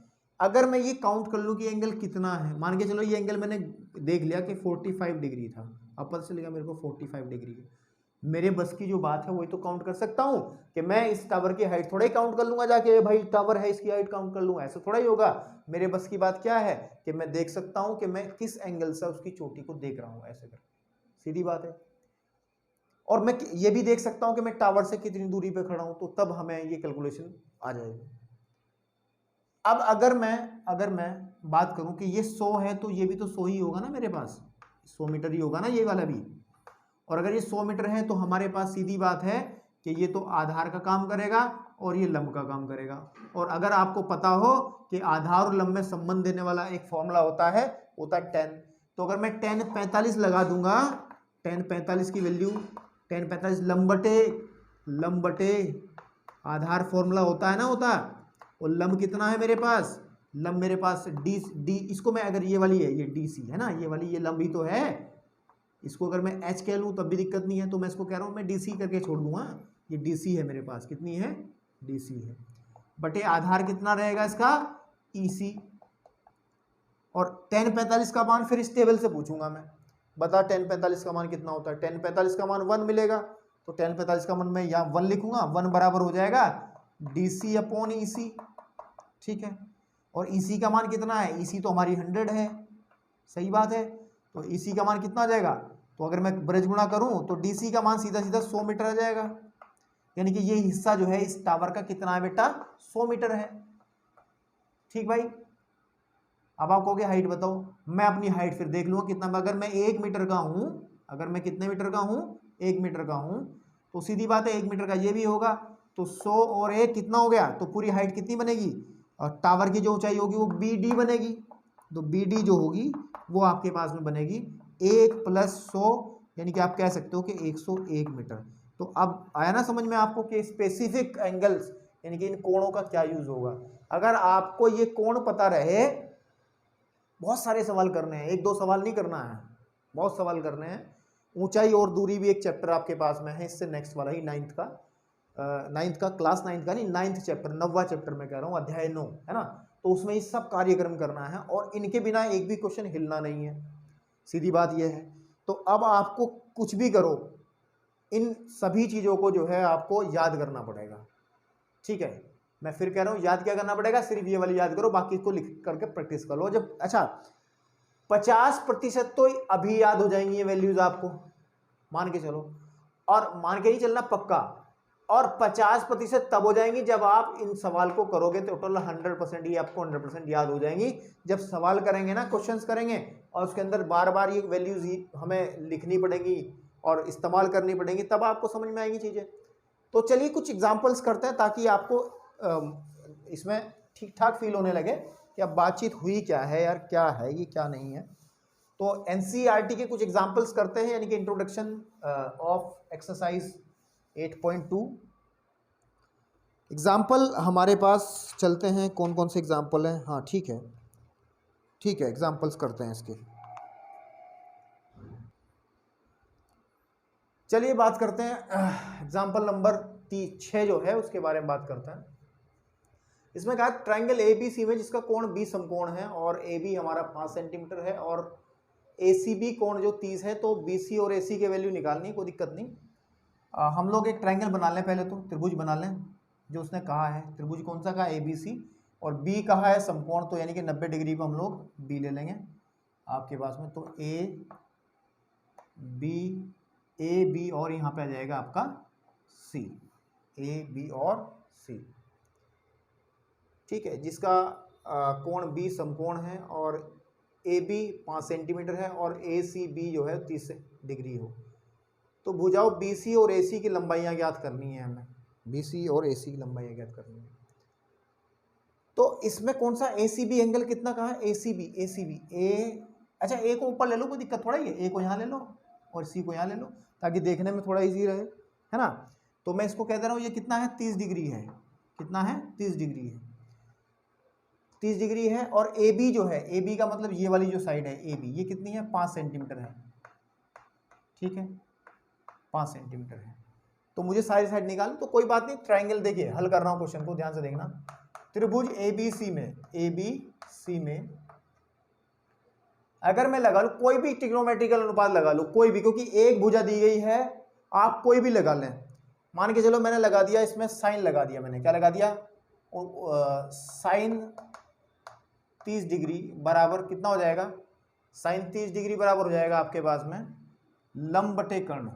अगर मैं ये काउंट कर लूँ कि एंगल कितना है, मान के चलो ये एंगल मैंने देख लिया कि 45 डिग्री था, अब पता चलेगा मेरे को 45 डिग्री है, मेरे बस की जो बात है वही तो काउंट कर सकता हूँ कि मैं इस टावर की हाइट थोड़ा ही काउंट कर लूंगा जाके, भाई टावर है इसकी हाइट काउंट कर लूंगा, ऐसा थोड़ा ही होगा। मेरे बस की बात क्या है कि मैं देख सकता हूँ कि मैं किस एंगल से उसकी चोटी को देख रहा हूँ, ऐसे कर, सीधी बात है। और मैं ये भी देख सकता हूँ कि मैं टावर से कितनी दूरी पे खड़ा हूँ, तो तब हमें ये कैलकुलेशन आ जाएगी। अब अगर मैं बात करूं कि ये 100 है तो ये भी तो 100 ही होगा ना, मेरे पास 100 मीटर ही होगा ना ये वाला भी। और अगर ये 100 मीटर है तो हमारे पास सीधी बात है कि ये तो आधार का काम करेगा और ये लंब का काम करेगा। और अगर आपको पता हो कि आधार और लंब में संबंध देने वाला एक फॉर्मूला होता है 10। तो अगर मैं 10/45 लगा दूंगा, 10/45 की वैल्यू 10/45 लंब बटे आधार फॉर्मूला होता है ना, होता है। और लंब कितना है मेरे पास, लंब मेरे पास डी, इसको मैं अगर ये वाली है, ये डी सी है ना, ये वाली ये लंब ही तो है, इसको अगर मैं एच कह लूँ तब भी दिक्कत नहीं है, तो मैं इसको कह रहा हूँ मैं डी सी करके छोड़ दूंगा। ये डी सी है मेरे पास, कितनी है, डी सी है, बटे आधार कितना रहेगा इसका, ई सी। और 10/45 का मान फिर इस टेबल से पूछूंगा मैं, बता 1045 का मान कितना होता है। 1045 का मान 1 मिलेगा, तो 1045 का मान मैं यहाँ 1 लिखूंगा। 1 बराबर हो जाएगा DC अपॉन EC, ठीक है। और EC का मान कितना है, EC तो हमारी 100 है, सही बात है। तो EC का मान कितना आ जाएगा, तो अगर मैं ब्रज गुणा करूं तो DC का मान सीधा सीधा 100 मीटर आ जाएगा। यानी कि ये हिस्सा जो है इस टावर का कितना है बेटा, 100 मीटर है, ठीक भाई। अब आप कहोगे हाइट बताओ, मैं अपनी हाइट फिर देख लूंगा कितना। अगर मैं 1 मीटर का हूं, अगर मैं कितने मीटर का हूं, 1 मीटर का हूं, तो सीधी बात है 1 मीटर का ये भी होगा, तो 100 और 1 कितना हो गया, तो पूरी हाइट कितनी बनेगी, और टावर की जो ऊंचाई होगी वो BD बनेगी। तो BD जो होगी वो आपके पास में बनेगी 1 + 100, यानी कि आप कह सकते हो कि 101 मीटर। तो अब आया ना समझ में आपको कि स्पेसिफिक एंगल्स यानी कि इन कोणों का क्या यूज होगा। अगर आपको ये कोण पता रहे, बहुत सारे सवाल करने हैं, 1-2 सवाल नहीं करना है, बहुत सवाल करने हैं। ऊंचाई और दूरी भी एक चैप्टर आपके पास में है, इससे नेक्स्ट वाला ही 9th का क्लास 9th का नहीं, 9th चैप्टर, 9वां चैप्टर में कह रहा हूँ, अध्याय 9 है ना। तो उसमें ये सब कार्यक्रम करना है और इनके बिना एक भी क्वेश्चन हिलना नहीं है, सीधी बात यह है। तो अब आपको कुछ भी करो, इन सभी चीज़ों को जो है आपको याद करना पड़ेगा, ठीक है। मैं फिर कह रहा हूँ याद क्या करना पड़ेगा, सिर्फ ये वाली याद करो, बाकी को लिख करके प्रैक्टिस कर लो। जब अच्छा 50% तो अभी याद हो जाएंगी ये वैल्यूज आपको, मान के चलो, और मान के नहीं चलना पक्का, और 50% तब हो जाएंगी जब आप इन सवाल को करोगे। तो टोटल 100% ये आपको 100% याद हो जाएंगी। जब सवाल करेंगे ना, क्वेश्चंस करेंगे और उसके अंदर बार बार ये वैल्यूज ही हमें लिखनी पड़ेगी और इस्तेमाल करनी पड़ेंगी, तब आपको समझ में आएंगी चीज़ें। तो चलिए कुछ एग्जाम्पल्स करते हैं ताकि आपको इसमें ठीक ठाक फील होने लगे कि अब बातचीत हुई क्या है यार, क्या है ये, क्या नहीं है। तो NCERT के कुछ एग्जाम्पल्स करते हैं, यानी कि इंट्रोडक्शन ऑफ एक्सरसाइज 8.2। एग्जाम्पल हमारे पास चलते हैं, कौन कौन से एग्जाम्पल हैं, हाँ ठीक है एग्जाम्पल्स करते हैं इसके। चलिए बात करते हैं एग्जाम्पल नंबर 6 जो है उसके बारे में बात करते हैं। इसमें कहा ट्रायंगल ABC में जिसका कोण B समकोण है और AB हमारा 5 सेंटीमीटर है और ACB कोण जो 30 है, तो BC और AC के वैल्यू निकालनी, कोई दिक्कत नहीं। हम लोग एक ट्रायंगल बना लें, पहले तो त्रिभुज बना लें जो उसने कहा है। त्रिभुज कौन सा कहा, ABC, और B कहा है समकोण, तो यानी कि 90 डिग्री पर हम लोग B ले लेंगे आपके पास में। तो AB और यहाँ पे आ जाएगा आपका C, AB और C, ठीक है, जिसका कोण B समकोण है और AB 5 सेंटीमीटर है और ACB जो है 30 डिग्री हो। तो भुजाओं BC और AC की लंबाइयाँ ज्ञात करनी है हमें, BC और AC की लंबाइयाँ ज्ञात करनी है। तो इसमें कौन सा ACB एंगल कितना कहा है, ACB अच्छा A को ऊपर ले लो, कोई दिक्कत थोड़ा ही है, A को यहाँ ले लो और C को यहाँ ले लो ताकि देखने में थोड़ा इजी रहे, है ना। तो मैं इसको कह दे रहा हूँ ये कितना है, 30 डिग्री है, कितना है, 30 डिग्री है, 30 डिग्री है। और AB जो है, AB का मतलब ये वाली जो साइड है AB, ये कितनी है, 5 सेंटीमीटर है, ठीक है, 5 सेंटीमीटर है। तो मुझे सारी साइड निकाल, तो कोई बात नहीं, ट्रायंगल देखिए हल कर रहा हूँ क्वेश्चन को, ध्यान से देखना। त्रिभुज ABC में अगर मैं लगा लूँ कोई भी ट्रिग्नोमेट्रिकल अनुपात लगा लूँ, कोई भी, क्योंकि एक भुजा दी गई है, आप कोई भी लगा लें। मान के चलो मैंने लगा दिया इसमें साइन लगा दिया, मैंने क्या लगा दिया, साइन 30 डिग्री बराबर कितना हो जाएगा, साइन 30 डिग्री बराबर हो जाएगा आपके पास में लंब बटे कर्ण,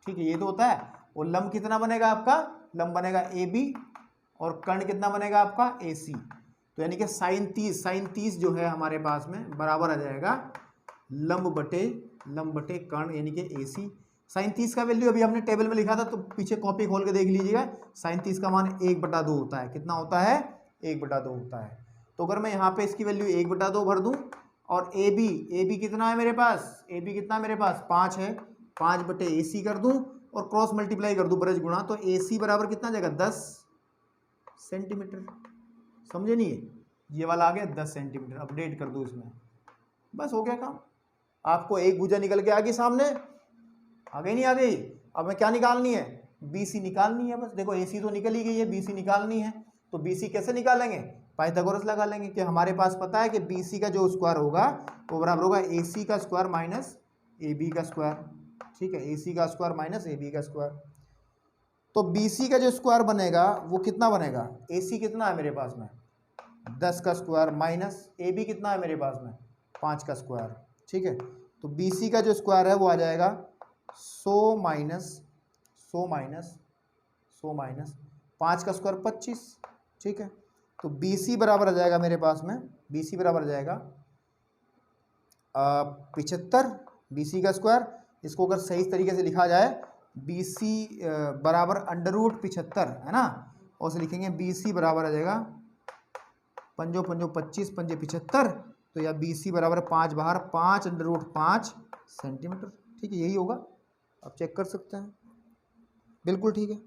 ठीक है, ये तो होता है। और लंब कितना बनेगा आपका, लंब बनेगा AB और कर्ण कितना बनेगा आपका AC। तो यानी कि साइन 30 जो है हमारे पास में बराबर आ जाएगा लंब बटे कर्ण यानी कि AC। साइन 30 का वैल्यू अभी हमने टेबल में लिखा था, तो पीछे कॉपी खोल के देख लीजिएगा। साइन 30 का मान 1/2 होता है, कितना होता है, 1/2 होता है। तो अगर मैं यहाँ पे इसकी वैल्यू 1/2 भर दूँ और AB कितना है मेरे पास, AB कितना है मेरे पास 5 है, 5 बटे AC कर दूँ और क्रॉस मल्टीप्लाई कर दूँ ब्रज गुणा, तो AC बराबर कितना आ जाएगा 10 सेंटीमीटर। समझे नहीं, ये वाला आ गया 10 सेंटीमीटर, अपडेट कर दो इसमें, बस हो गया काम। आपको एक भुजा निकल के आ गई सामने, आ गई नहीं आ गई। अब मैं क्या निकालनी है, BC निकालनी है बस। देखो AC तो निकल ही गई है, BC निकालनी है। तो BC कैसे निकालेंगे, पाइथागोरस लगा लेंगे कि हमारे पास पता है कि बी सी का जो स्क्वायर होगा वो बराबर होगा ए सी का स्क्वायर माइनस ए बी का स्क्वायर। ठीक है, ए सी का स्क्वायर माइनस ए बी का स्क्वायर। तो बी सी का जो स्क्वायर बनेगा वो कितना बनेगा, ए सी कितना है मेरे पास में 10 का स्क्वायर माइनस ए बी कितना है मेरे पास में 5 का स्क्वायर। ठीक है, तो बी सी का जो स्क्वायर है वो आ जाएगा 100 माइनस 5 का स्क्वायर 25। ठीक है, तो बी सी बराबर आ जाएगा मेरे पास में, बी सी बराबर आ जाएगा 75 बी सी का स्क्वायर। इसको अगर सही तरीके से लिखा जाए बी सी बराबर √75 है ना, और उसे लिखेंगे बी सी बराबर आ जाएगा 5 5 25 5 75, तो या बी सी बराबर 5 बाहर 5 √5 सेंटीमीटर। ठीक है, यही होगा, आप चेक कर सकते हैं, बिल्कुल ठीक है।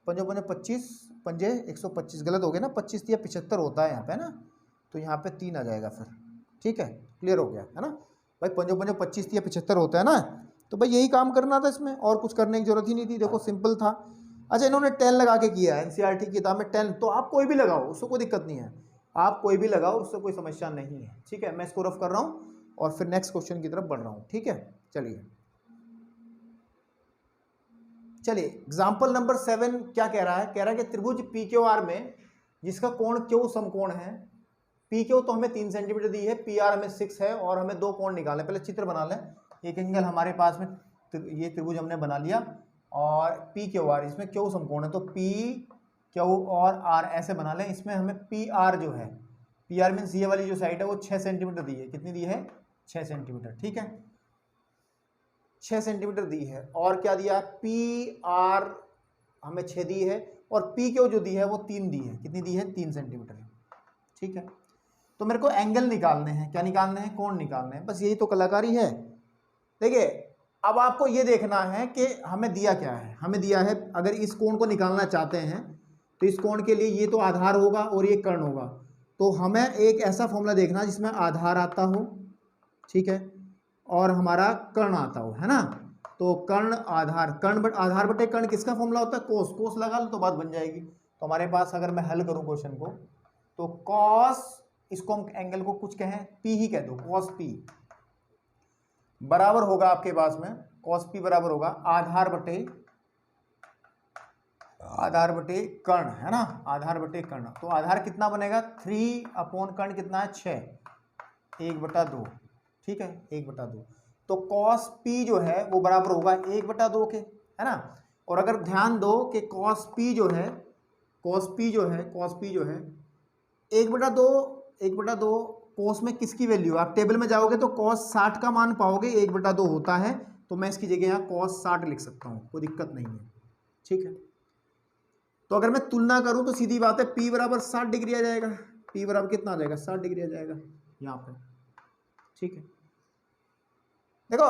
5 5 25 5 125 गलत हो गया ना, 25 या 75 होता है यहाँ पे ना, तो यहाँ पे 3 आ जाएगा फिर। ठीक है, क्लियर हो गया है ना भाई, 5 5 25 या 75 होता है ना, तो भाई यही काम करना था इसमें, और कुछ करने की जरूरत ही नहीं थी, देखो सिंपल था। अच्छा, इन्होंने 10 लगा के किया है, एनसीईआरटी की किताब में 10, तो आप कोई भी लगाओ उससे कोई दिक्कत नहीं है, आप कोई भी लगाओ उससे कोई समस्या नहीं है। ठीक है, मैं इसको रफ कर रहा हूँ और फिर नेक्स्ट क्वेश्चन की तरफ बढ़ रहा हूँ। ठीक है, चलिए एग्जाम्पल नंबर 7 क्या कह रहा है, कह रहा है कि त्रिभुज पी क्यू आर में जिसका कोण क्यू समकोण है, पी क्यू तो हमें 3 सेंटीमीटर दी है, पी आर हमें 6 है, और हमें 2 कोण निकालने, पहले चित्र बना लें। एक एंगल हमारे पास में ये त्रिभुज हमने बना लिया, और पी क्यू आर इसमें क्यू समकोण है, तो पी क्यू और आर ऐसे बना लें। इसमें हमें पी आर जो है, पी आर मीन्स ये वाली जो साइड है वो 6 सेंटीमीटर दी है, कितनी दी है 6 सेंटीमीटर। ठीक है, 6 सेंटीमीटर दी है, और क्या दिया पी आर हमें 6 दी है, और पी क्यू जो दी है वो 3 दी है, कितनी दी है 3 सेंटीमीटर। ठीक है, तो मेरे को एंगल निकालने हैं, क्या निकालने हैं, कोण निकालने हैं, बस यही तो कलाकारी है। देखिए अब आपको ये देखना है कि हमें दिया क्या है, हमें दिया है अगर इस कोण को निकालना चाहते हैं तो इस कोण के लिए ये तो आधार होगा और ये कर्ण होगा, तो हमें एक ऐसा फॉर्मूला देखना जिसमें आधार आता हो, ठीक है, और हमारा कर्ण आता हो, है ना। तो कर्ण आधार, आधार बटे कर्ण किसका फॉर्मूला होता है, कोस, कोस लगा लो तो बात बन जाएगी। तो हमारे पास अगर मैं हल करूं क्वेश्चन को, तो कॉस, इसको हम एंगल को कुछ कहें पी ही कह दो, कॉस पी बराबर होगा आपके पास में, कॉस पी बराबर होगा आधार बटे कर्ण, है ना, आधार बटे कर्ण। तो आधार कितना बनेगा 3 अपॉन कर्ण कितना है 6, 1/2। ठीक है, 1/2। तो कॉस पी जो है वो बराबर होगा 1/2 के, है ना। और अगर ध्यान दो कि कॉस पी जो है 1/2 कोस में किसकी वैल्यू, आप टेबल में जाओगे तो कॉस 60 का मान पाओगे, 1/2 होता है, तो मैं इसकी जगह यहाँ कॉस 60 लिख सकता हूँ, कोई दिक्कत नहीं है। ठीक है, तो अगर मैं तुलना करूं तो सीधी बात है P बराबर 60 डिग्री आ जाएगा, P बराबर कितना आ जाएगा 60 डिग्री आ जाएगा यहाँ पे। ठीक है, देखो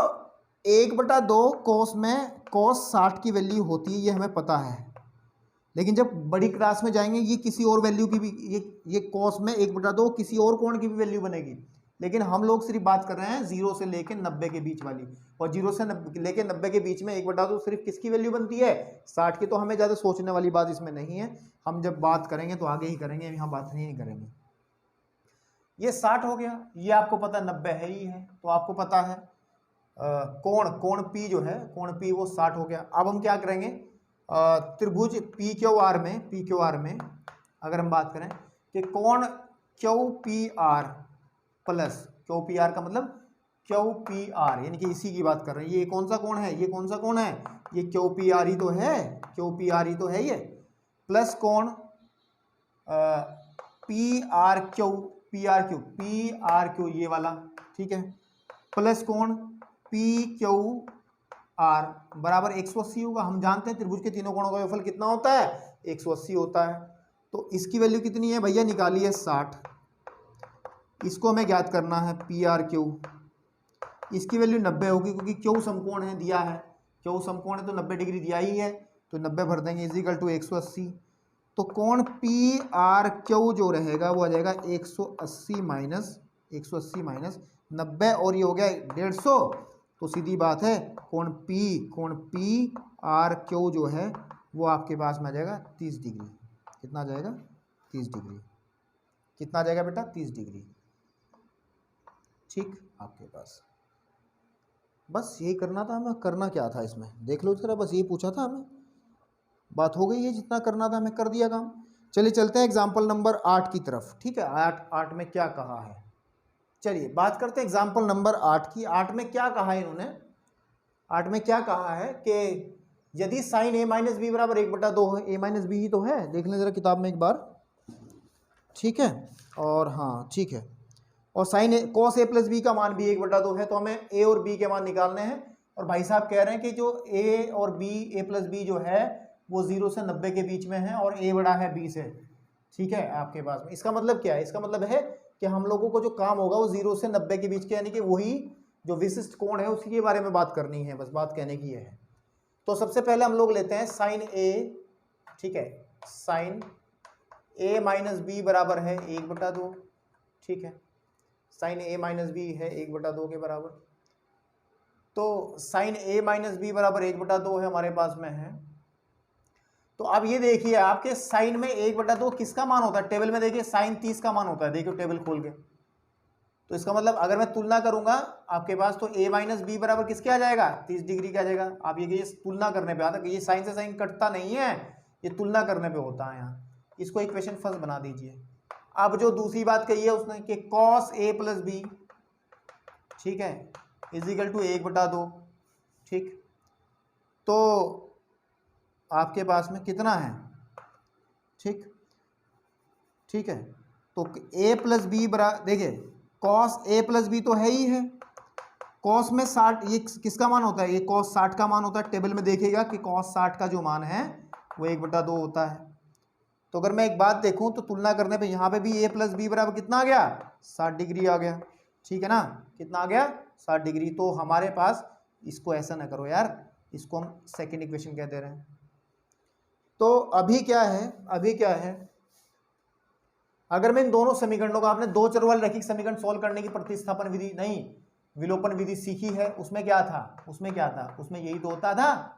1/2 कोस में कोस 60 की वैल्यू होती है, ये हमें पता है, लेकिन जब बड़ी क्लास में जाएंगे ये किसी और वैल्यू की भी, ये कोस में 1/2 किसी और कोण की भी वैल्यू बनेगी, लेकिन हम लोग सिर्फ बात कर रहे हैं 0 से लेके 90 के बीच वाली, और 0 से लेके 90 के बीच में 1/2 सिर्फ किसकी वैल्यू बनती है 60 की। तो हमें ज़्यादा सोचने वाली बात इसमें नहीं है, हम जब बात करेंगे तो आगे ही करेंगे, यहाँ बात नहीं करेंगे। ये 60 हो गया, ये आपको पता 90 है ही है, तो आपको पता है कोण P जो है, कोण P वो 60 हो गया। अब हम क्या करेंगे, त्रिभुज पी क्यू आर में अगर हम बात करें कि कोण QPR प्लस QPR का मतलब QPR, यानी कि इसी की बात कर रहे हैं, ये कौन सा कोण है, ये कौन सा कोण है, ये QPR ही तो है, QPR ही तो है ये, प्लस कोण PRQ ये वाला, ठीक है, प्लस कोण PQR बराबर 180 होगा। हम जानते हैं त्रिभुज के तीनों कोणों का योगफल कितना होता है 180 होता है, तो इसकी वैल्यू कितनी है भैया निकालिए 60, इसको हमें ज्ञात करना है PRQ, इसकी वैल्यू 90 होगी क्योंकि क्यू समकोण है, दिया है क्यू समकोण है तो 90 डिग्री दिया ही है, तो 90 भर देंगे इजिकल टू 180। तो कोण PRQ जो रहेगा वो आ जाएगा 180 माइनस 90, और ये हो गया 150, तो सीधी बात है कोण PRQ जो है वो आपके पास में आ जाएगा 30 डिग्री, कितना आ जाएगा 30 डिग्री। कितना आ जाएगा बेटा? 30 डिग्री। ठीक, आपके पास बस यही करना था हमें। करना क्या था इसमें, देख लो जरा, बस ये पूछा था हमें, बात हो गई है। जितना करना था हमें कर दिया काम। चलिए चलते हैं एग्जाम्पल नंबर 8 की तरफ। ठीक है, 8 में क्या कहा है, चलिए बात करते हैं एग्जाम्पल नंबर 8 की। 8 में क्या कहा है इन्होंने? 8 में क्या कहा है कि यदि साइन a माइनस बी बराबर 1/2 है, a माइनस बी ही तो है, देख लें जरा किताब में एक बार। ठीक है, और हाँ ठीक है, और sine cos a plus b का मान भी 1/2 है, तो हमें a और b के मान निकालने हैं। और भाई साहब कह रहे हैं कि जो a और b, a प्लस बी जो है वो 0 से 90 के बीच में है और a बड़ा है b से। ठीक है, आपके पास में इसका मतलब क्या है? इसका मतलब है कि हम लोगों को जो काम होगा वो 0 से 90 के बीच के, यानी कि वही जो विशिष्ट कोण है उसी के बारे में बात करनी है, बस बात कहने की है। तो सबसे पहले हम लोग लेते हैं साइन a। ठीक है, साइन a माइनस बी बराबर है 1/2। ठीक है, साइन a माइनस बी है 1/2 के बराबर। तो साइन a माइनस बी बराबर 1/2 है हमारे पास में है। तो अब ये देखिए, आपके साइन में 1/2 किसका मान होता है? टेबल में देखिए साइन 30 का मान होता है, देखिए टेबल खोल के। तो इसका मतलब अगर मैं तुलना करूंगा आपके पास, तो a माइनस बी बराबर किसके आ जाएगा? 30 डिग्री का आ जाएगा। आप ये तुलना करने पे आता है कि ये साइन से साइन कटता नहीं है, ये तुलना करने पे होता है यहाँ। इसको इक्वेशन फर्स्ट बना दीजिए। अब जो दूसरी बात कही है उसने कि कॉस a प्लस बी, ठीक है, इजिकल टू 1/2। ठीक, तो आपके पास में कितना है? ठीक, ठीक है, तो a प्लस बी बराबर, देखिए कॉस a प्लस बी तो है ही है। कॉस में 60, ये किसका मान होता है? ये कॉस 60 का मान होता है। टेबल में देखिएगा कि कॉस 60 का जो मान है वो 1/2 होता है। तो अगर मैं एक बात देखूं तो तुलना करने पे यहाँ पे भी a प्लस बी बराबर कितना आ गया? 60 डिग्री आ गया। ठीक है ना, कितना आ गया? 60 डिग्री। तो हमारे पास, इसको ऐसा ना करो यार, इसको हम सेकेंड इक्वेशन कह दे रहे हैं। तो अभी क्या है, अभी क्या है, अगर मैं इन दोनों समीकरणों का, आपने दो चर वाले रैखिक समीकरण सॉल्व करने की प्रतिस्थापन विधि नहीं, विलोपन विधि सीखी है, उसमें क्या था? उसमें क्या था? उसमें यही तो होता था,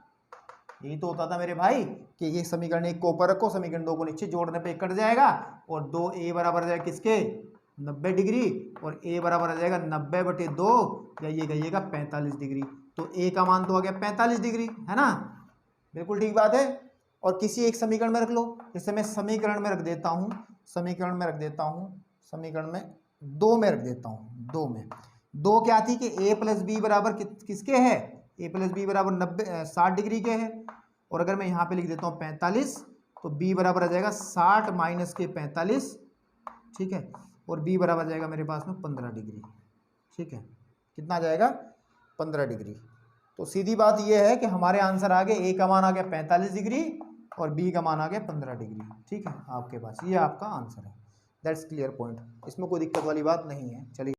यही तो होता था मेरे भाई कि ये समीकरण एक को ऊपर रखो, समीकरण दो को नीचे, जोड़ने पे कट जाएगा और 2a बराबर आ जाएगा किसके? 90 डिग्री, और a बराबर आ जाएगा 90/2, या ये कहिएगा 45 डिग्री। तो a का मान तो आ गया 45 डिग्री, है ना? बिल्कुल ठीक बात है। और किसी एक समीकरण में रख लो, जैसे मैं समीकरण में रख देता हूँ, समीकरण में रख देता हूँ, समीकरण में 2 में रख देता हूँ, 2 में। 2 क्या थी कि a प्लस बी बराबर किसके है? a प्लस बी बराबर 60 डिग्री के है। और अगर मैं यहाँ पे लिख देता हूँ 45, तो b बराबर आ जाएगा 60 माइनस के 45। ठीक है, और b बराबर जाएगा मेरे पास में 15 डिग्री। ठीक है, कितना आ जाएगा? 15 डिग्री। तो सीधी बात यह है कि हमारे आंसर आ गए, a का मान आ गया 45 डिग्री और b का मान आ गया 15 डिग्री। ठीक है, आपके पास ये आपका आंसर है। दैट्स क्लियर पॉइंट, इसमें कोई दिक्कत वाली बात नहीं है। चलिए